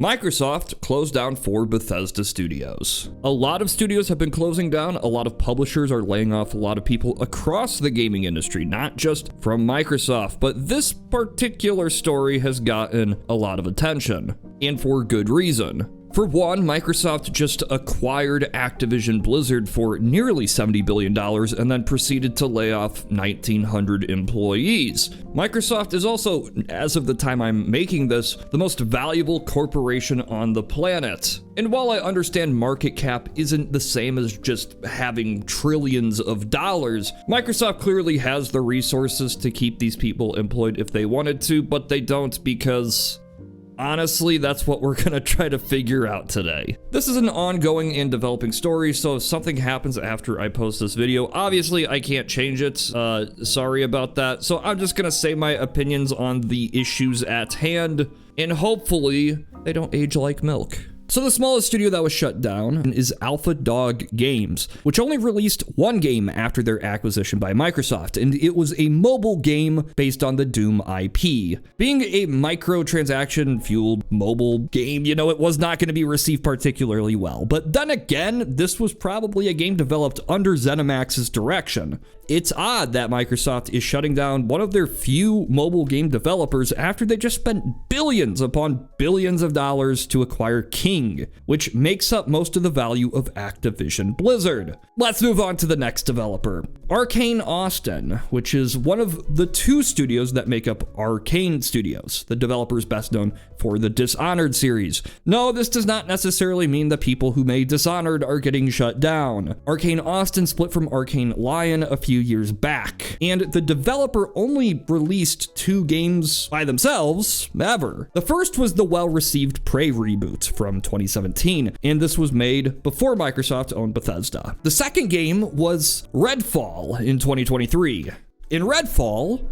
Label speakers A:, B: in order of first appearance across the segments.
A: Microsoft closed down 4 Bethesda studios. A lot of studios have been closing down. A lot of publishers are laying off a lot of people across the gaming industry, not just from Microsoft. But this particular story has gotten a lot of attention, and for good reason. For one, Microsoft just acquired Activision Blizzard for nearly $70 billion and then proceeded to lay off 1,900 employees. Microsoft is also, as of the time I'm making this, the most valuable corporation on the planet. And while I understand market cap isn't the same as just having trillions of dollars, Microsoft clearly has the resources to keep these people employed if they wanted to, but they don't because... honestly, that's what we're gonna try to figure out today. This is an ongoing and developing story, so if something happens after I post this video, obviously I can't change it. Sorry about that. So I'm just gonna say my opinions on the issues at hand, and hopefully they don't age like milk. So the smallest studio that was shut down is Alpha Dog Games, which only released one game after their acquisition by Microsoft, and it was a mobile game based on the Doom IP. Being a microtransaction-fueled mobile game, you know, it was not going to be received particularly well. But then again, this was probably a game developed under ZeniMax's direction. It's odd that Microsoft is shutting down one of their few mobile game developers after they just spent billions upon billions of dollars to acquire King, which makes up most of the value of Activision Blizzard. Let's move on to the next developer, Arcane Austin, which is one of the 2 studios that make up Arcane Studios, the developers best known for the Dishonored series. No, this does not necessarily mean the people who made Dishonored are getting shut down. Arcane Austin split from Arcane Lion a few years back, and the developer only released 2 games by themselves ever. The first was the well-received Prey reboot from 2017, and this was made before Microsoft owned Bethesda. The second game was Redfall in 2023. In Redfall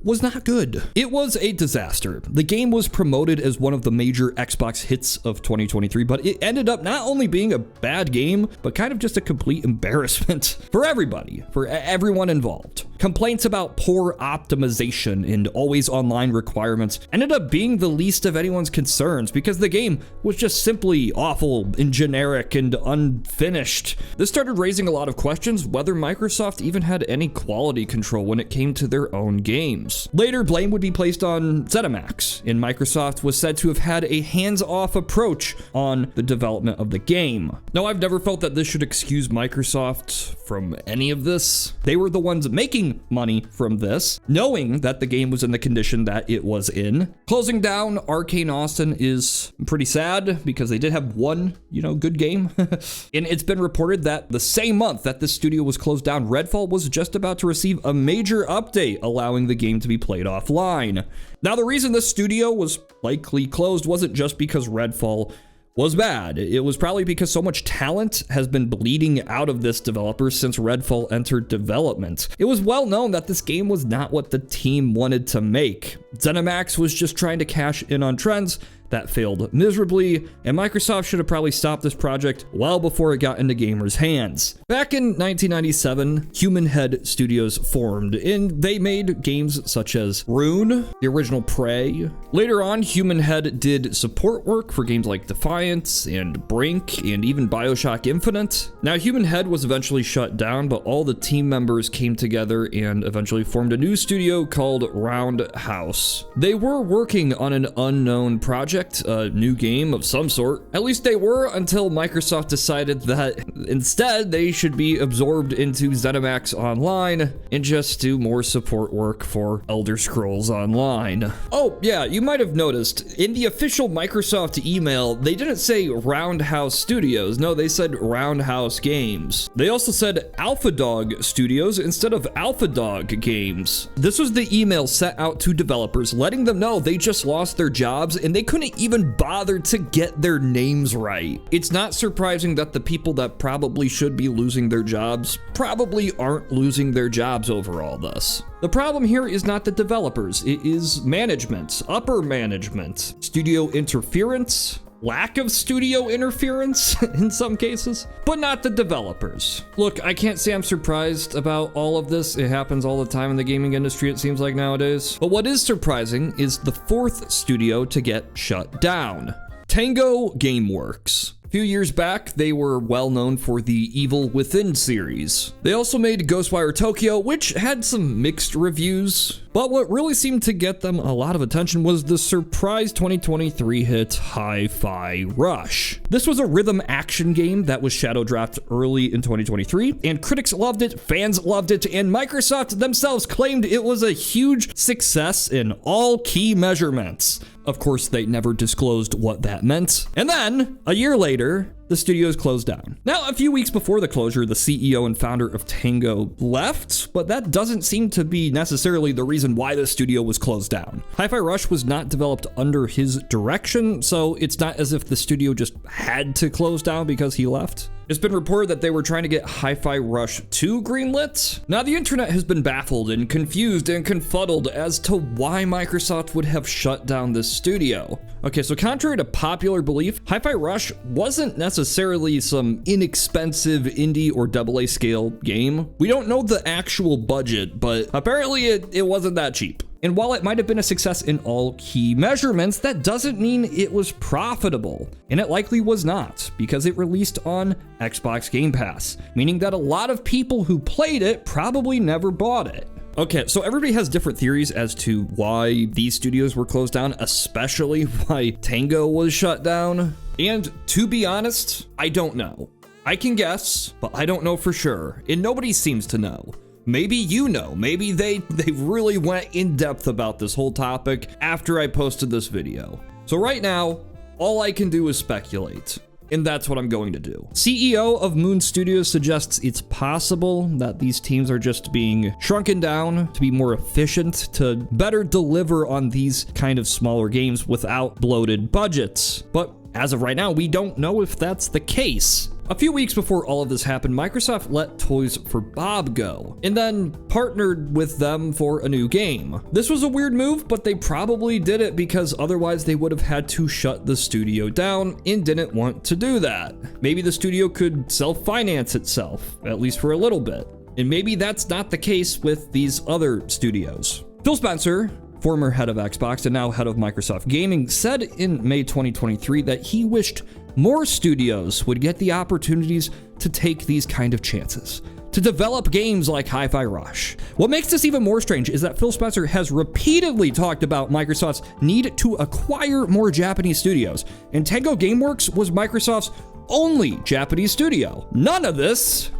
A: was not good. It was a disaster. The game was promoted as one of the major Xbox hits of 2023, but it ended up not only being a bad game, but kind of just a complete embarrassment for everybody, for everyone involved. Complaints about poor optimization and always online requirements ended up being the least of anyone's concerns because the game was just simply awful and generic and unfinished. This started raising a lot of questions whether Microsoft even had any quality control when it came to their own games. Later, blame would be placed on ZeniMax, and Microsoft was said to have had a hands-off approach on the development of the game. Now, I've never felt that this should excuse Microsoft from any of this. They were the ones making money from this, knowing that the game was in the condition that it was in. Closing down Arcane Austin is pretty sad because they did have one, good game. And it's been reported that the same month that this studio was closed down, Redfall was just about to receive a major update allowing the game to be played offline. Now, the reason this studio was likely closed wasn't just because Redfall was bad. It was probably because so much talent has been bleeding out of this developer since Redfall entered development. It was well known that this game was not what the team wanted to make. ZeniMax was just trying to cash in on trends that failed miserably, and Microsoft should have probably stopped this project well before it got into gamers' hands. Back in 1997, Human Head Studios formed, and they made games such as Rune, the original Prey. Later on, Human Head did support work for games like Defiance and Brink, and even BioShock Infinite. Now, Human Head was eventually shut down, but all the team members came together and eventually formed a new studio called Roundhouse. They were working on an unknown project, a new game of some sort. At least they were, until Microsoft decided that instead they should be absorbed into ZeniMax Online and just do more support work for Elder Scrolls Online. Oh yeah, you might have noticed in the official Microsoft email they didn't say Roundhouse Studios. No, they said Roundhouse Games. They also said Alpha Dog Studios instead of Alpha Dog Games. This was the email sent out to developers letting them know they just lost their jobs and they couldn't even bother to get their names right. It's not surprising that the people that probably should be losing their jobs probably aren't losing their jobs over all this. The problem here is not the developers, it is management, upper management, studio interference, lack of studio interference in some cases, but not the developers. Look, I can't say I'm surprised about all of this. It happens all the time in the gaming industry, it seems like nowadays. But what is surprising is the 4th studio to get shut down. Tango Gameworks. A few years back, they were well known for the Evil Within series. They also made Ghostwire Tokyo, which had some mixed reviews, but what really seemed to get them a lot of attention was the surprise 2023 hit Hi-Fi Rush. This was a rhythm action game that was shadow dropped early in 2023, and critics loved it, fans loved it, and Microsoft themselves claimed it was a huge success in all key measurements. Of course, they never disclosed what that meant. And then, a year later, the studios closed down. Now, a few weeks before the closure, the CEO and founder of Tango left, but that doesn't seem to be necessarily the reason why the studio was closed down. Hi-Fi Rush was not developed under his direction, so it's not as if the studio just had to close down because he left. It's been reported that they were trying to get Hi-Fi Rush 2 greenlit. Now, the internet has been baffled and confused and confuddled as to why Microsoft would have shut down this studio. Okay, so contrary to popular belief, Hi-Fi Rush wasn't necessarily some inexpensive indie or AA scale game. We don't know the actual budget, but apparently it wasn't that cheap. And while it might have been a success in all key measurements, that doesn't mean it was profitable. And it likely was not, because it released on Xbox Game Pass, meaning that a lot of people who played it probably never bought it. Okay, so everybody has different theories as to why these studios were closed down, especially why Tango was shut down. And to be honest, I don't know. I can guess, but I don't know for sure, and nobody seems to know. Maybe you know, maybe they really went in depth about this whole topic after I posted this video. So right now, all I can do is speculate, and that's what I'm going to do. CEO of Moon Studios suggests it's possible that these teams are just being shrunken down to be more efficient, to better deliver on these kind of smaller games without bloated budgets. But as of right now, we don't know if that's the case. A few weeks before all of this happened, Microsoft let Toys for Bob go, and then partnered with them for a new game. This was a weird move, but they probably did it because otherwise they would have had to shut the studio down and didn't want to do that. Maybe the studio could self-finance itself, at least for a little bit. And maybe that's not the case with these other studios. Phil Spencer, former head of Xbox and now head of Microsoft Gaming, said in May 2023 that he wished more studios would get the opportunities to take these kind of chances, to develop games like Hi-Fi Rush. What makes this even more strange is that Phil Spencer has repeatedly talked about Microsoft's need to acquire more Japanese studios, and Tango Gameworks was Microsoft's only Japanese studio. None of this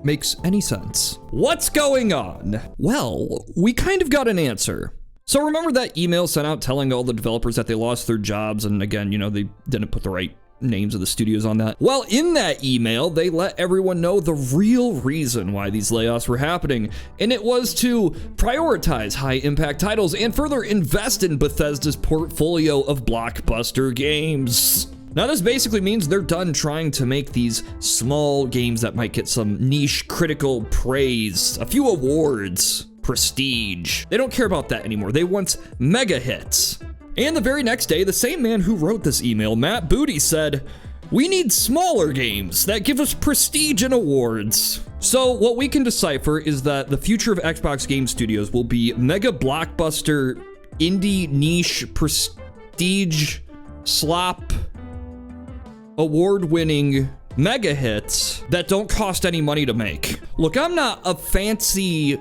A: makes any sense. What's going on? Well, we kind of got an answer. So remember that email sent out telling all the developers that they lost their jobs, and again, they didn't put the right names of the studios on that? Well, in that email, they let everyone know the real reason why these layoffs were happening, and it was to prioritize high-impact titles and further invest in Bethesda's portfolio of blockbuster games. Now, this basically means they're done trying to make these small games that might get some niche critical praise, a few awards, prestige. They don't care about that anymore. They want mega hits. And the very next day, the same man who wrote this email, Matt Booty, said, "We need smaller games that give us prestige and awards." So what we can decipher is that the future of Xbox Game Studios will be mega blockbuster, indie niche, prestige, slop, award-winning mega hits that don't cost any money to make. Look, I'm not a fancy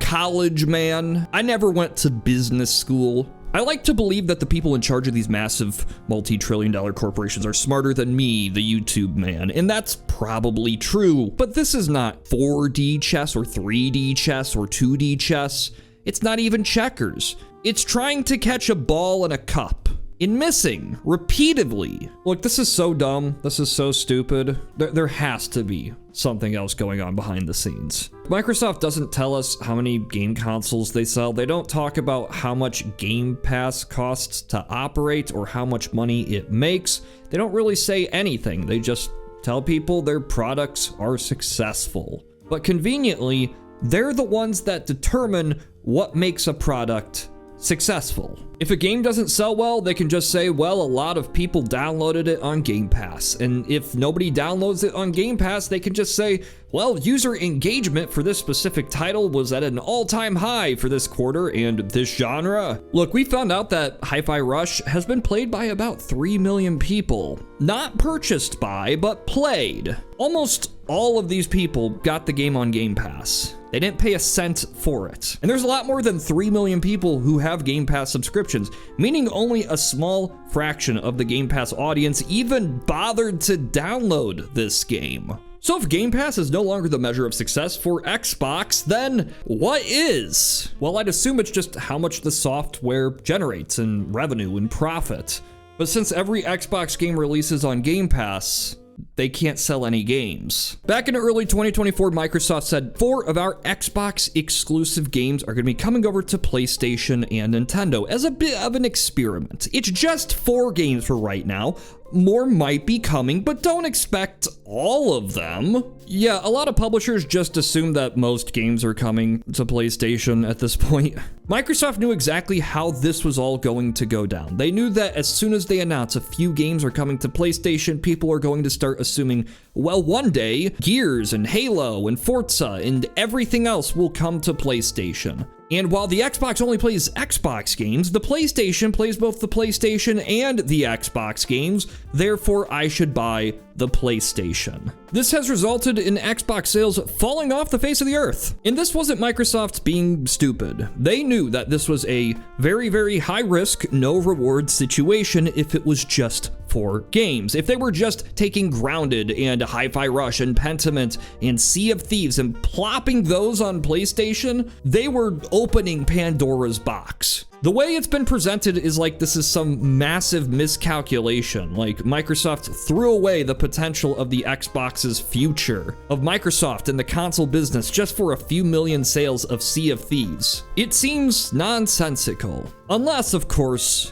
A: college man. I never went to business school. I like to believe that the people in charge of these massive multi-trillion-dollar corporations are smarter than me, the YouTube man, and that's probably true. But this is not 4D chess or 3D chess or 2D chess. It's not even checkers. It's trying to catch a ball in a cup and missing repeatedly. Look, this is so dumb. This is so stupid. There has to be something else going on behind the scenes. Microsoft doesn't tell us how many game consoles they sell. They don't talk about how much Game Pass costs to operate or how much money it makes. They don't really say anything. They just tell people their products are successful. But conveniently, they're the ones that determine what makes a product successful. If a game doesn't sell well, they can just say, well, a lot of people downloaded it on Game Pass. And if nobody downloads it on Game Pass, they can just say, well, user engagement for this specific title was at an all-time high for this quarter and this genre. Look, we found out that Hi-Fi Rush has been played by about 3 million people. Not purchased by, but played. Almost all of these people got the game on Game Pass. They didn't pay a cent for it. And there's a lot more than 3 million people who have Game Pass subscriptions, meaning only a small fraction of the Game Pass audience even bothered to download this game. So if Game Pass is no longer the measure of success for Xbox, then what is? Well, I'd assume it's just how much the software generates in revenue and profit. But since every Xbox game releases on Game Pass, they can't sell any games. Back in early 2024, Microsoft said 4 of our Xbox exclusive games are going to be coming over to PlayStation and Nintendo as a bit of an experiment. It's just 4 games for right now. More might be coming, but don't expect all of them. Yeah, a lot of publishers just assume that most games are coming to PlayStation at this point. Microsoft knew exactly how this was all going to go down. They knew that as soon as they announce a few games are coming to PlayStation, people are going to start assuming, well, one day, Gears and Halo and Forza and everything else will come to PlayStation. And while the Xbox only plays Xbox games, the PlayStation plays both the PlayStation and the Xbox games, therefore I should buy the PlayStation. This has resulted in Xbox sales falling off the face of the earth. And this wasn't Microsoft being stupid. They knew that this was a very, very high risk, no reward situation if it was just for games. If they were just taking Grounded and Hi-Fi Rush and Pentiment and Sea of Thieves and plopping those on PlayStation, they were opening Pandora's box. The way it's been presented is like this is some massive miscalculation, like Microsoft threw away the potential of the Xbox's future, of Microsoft and the console business just for a few million sales of Sea of Thieves. It seems nonsensical, unless, of course,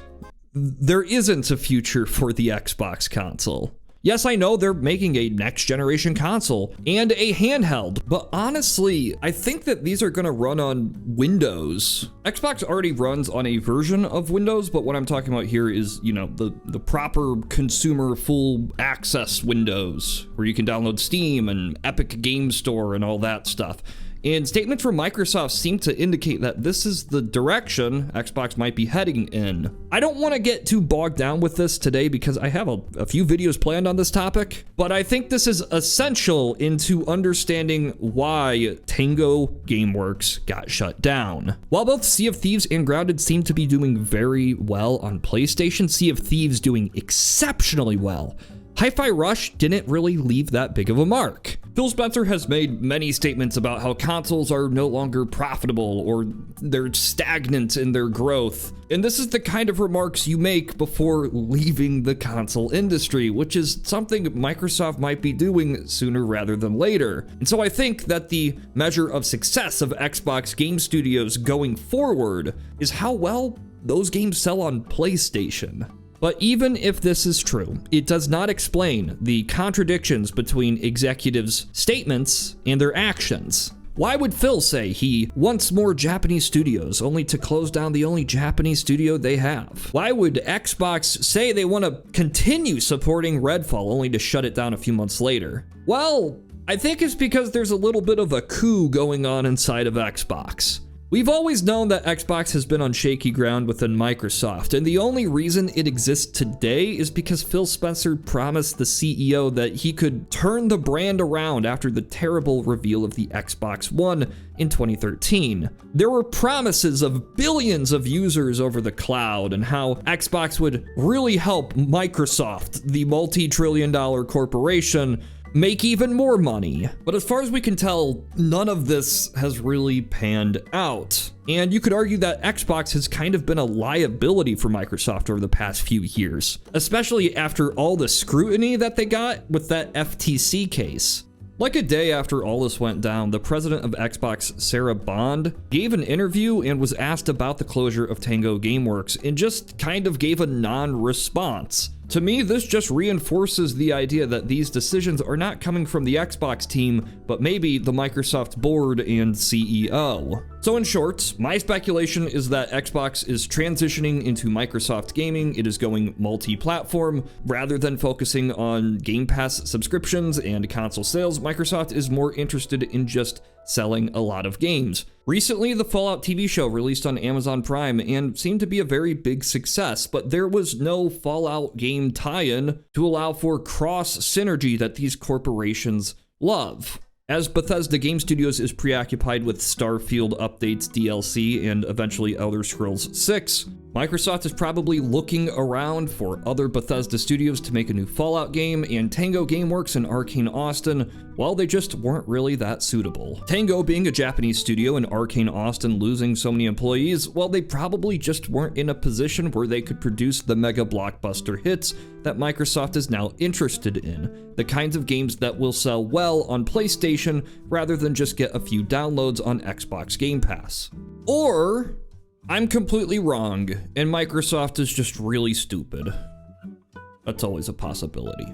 A: there isn't a future for the Xbox console. Yes, I know they're making a next generation console and a handheld, but honestly, I think that these are gonna run on Windows. Xbox already runs on a version of Windows, but what I'm talking about here is, you know, the proper consumer full access Windows, where you can download Steam and Epic Game Store and all that stuff. And statements from Microsoft seem to indicate that this is the direction Xbox might be heading in. I don't want to get too bogged down with this today because I have a few videos planned on this topic, but I think this is essential into understanding why Tango Gameworks got shut down. While both Sea of Thieves and Grounded seem to be doing very well on PlayStation, Sea of Thieves doing exceptionally well, Hi-Fi Rush didn't really leave that big of a mark. Phil Spencer has made many statements about how consoles are no longer profitable or they're stagnant in their growth. And this is the kind of remarks you make before leaving the console industry, which is something Microsoft might be doing sooner rather than later. And so I think that the measure of success of Xbox game studios going forward is how well those games sell on PlayStation. But even if this is true, it does not explain the contradictions between executives' statements and their actions. Why would Phil say he wants more Japanese studios only to close down the only Japanese studio they have? Why would Xbox say they want to continue supporting Redfall only to shut it down a few months later? Well, I think it's because there's a little bit of a coup going on inside of Xbox. We've always known that Xbox has been on shaky ground within Microsoft, and the only reason it exists today is because Phil Spencer promised the CEO that he could turn the brand around after the terrible reveal of the Xbox One in 2013. There were promises of billions of users over the cloud and how Xbox would really help Microsoft, the multi-trillion-dollar corporation, make even more money. But as far as we can tell, none of this has really panned out. And you could argue that Xbox has kind of been a liability for Microsoft over the past few years, especially after all the scrutiny that they got with that FTC case. Like a day after all this went down, the president of Xbox, Sarah Bond, gave an interview and was asked about the closure of Tango Gameworks and just kind of gave a non-response. To me, this just reinforces the idea that these decisions are not coming from the Xbox team, but maybe the Microsoft board and CEO. So in short, my speculation is that Xbox is transitioning into Microsoft gaming. It is going multi-platform. Rather than focusing on Game Pass subscriptions and console sales, Microsoft is more interested in just selling a lot of games. Recently, the Fallout TV show released on Amazon Prime and seemed to be a very big success, but there was no Fallout game tie-in to allow for cross synergy that these corporations love. As Bethesda Game Studios is preoccupied with Starfield updates, DLC, and eventually Elder Scrolls 6, Microsoft is probably looking around for other Bethesda studios to make a new Fallout game, and Tango Gameworks and Arcane Austin, well, they just weren't really that suitable. Tango being a Japanese studio and Arcane Austin losing so many employees, well, they probably just weren't in a position where they could produce the mega blockbuster hits that Microsoft is now interested in, the kinds of games that will sell well on PlayStation rather than just get a few downloads on Xbox Game Pass. Or I'm completely wrong, and Microsoft is just really stupid. That's always a possibility.